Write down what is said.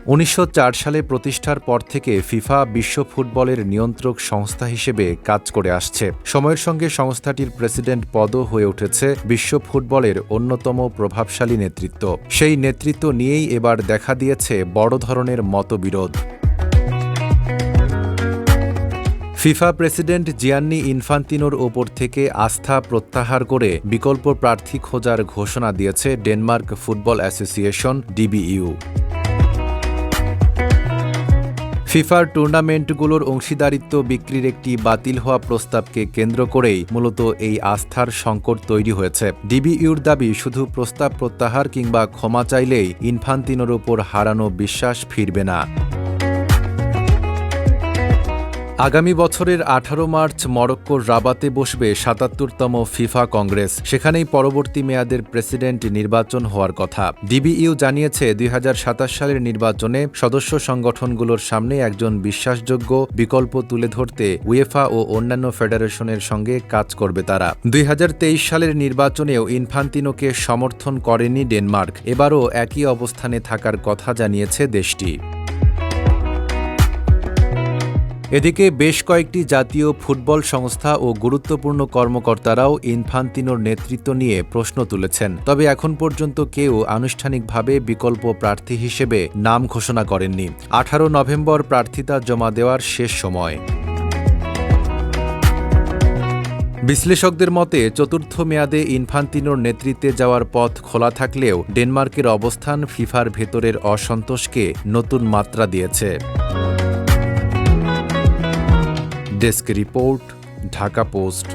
1904 সালে প্রতিষ্ঠার পর থেকে ফিফা বিশ্ব ফুটবলের নিয়ন্ত্রক সংস্থা হিসেবে কাজ করে আসছে। সময়ের সঙ্গে সংস্থাটির প্রেসিডেন্ট পদও হয়ে উঠেছে বিশ্ব ফুটবলের অন্যতম প্রভাবশালী নেতৃত্ব। সেই নেতৃত্ব নিয়েই এবার দেখা দিয়েছে বড় ধরনের মতবিরোধ। ফিফা প্রেসিডেন্ট জিয়ান্নি ইনফান্তিনোর ওপর থেকে আস্থা প্রত্যাহার করে বিকল্প প্রার্থী খোঁজার ঘোষণা দিয়েছে ডেনমার্ক ফুটবল অ্যাসোসিয়েশন DBU। ফিফার টুর্নামেন্টগুলোর অংশীদারিত্ব বিক্রির একটি বাতিল হওয়া প্রস্তাবকে কেন্দ্র করেই মূলত এই আস্থার সংকট তৈরি হয়েছে। DBUর দাবি, শুধু প্রস্তাব প্রত্যাহার কিংবা ক্ষমা চাইলেই ইনফান্তিনোর ওপর হারানো বিশ্বাস ফিরবে না। আগামী বছরের 18 মার্চ মরক্কোর রাবাতে বসবে 77তম ফিফা কংগ্রেস। সেখানেই পরবর্তী মেয়াদের প্রেসিডেন্ট নির্বাচন হওয়ার কথা। DBU জানিয়েছে 2027 সালের নির্বাচনে সদস্য সংগঠনগুলোর সামনে একজন বিশ্বাসযোগ্য বিকল্প তুলে ধরতে উয়েফা ও অন্যান্য ফেডারেশনের সঙ্গে কাজ করবে তারা। 2023 সালের নির্বাচনেও ইনফান্তিনোকে সমর্থন করেনি ডেনমার্ক। এবারও একই অবস্থানে থাকার কথা জানিয়েছে দেশটি। এদিকে বেশ কয়েকটি জাতীয় ফুটবল সংস্থা ও গুরুত্বপূর্ণ কর্মকর্তারাও ইনফান্তিনোর নেতৃত্ব নিয়ে প্রশ্ন তুলেছেন। তবে এখন পর্যন্ত কেউ আনুষ্ঠানিকভাবে বিকল্প প্রার্থী হিসেবে নাম ঘোষণা করেননি। 18 নভেম্বর প্রার্থিতা জমা দেওয়ার শেষ সময়। বিশ্লেষকদের মতে চতুর্থ মেয়াদে ইনফান্তিনোর নেতৃত্বে যাওয়ার পথ খোলা থাকলেও ডেনমার্কের অবস্থান ফিফার ভেতরের অসন্তোষকে নতুন মাত্রা দিয়েছে। Desk report, Dhaka post.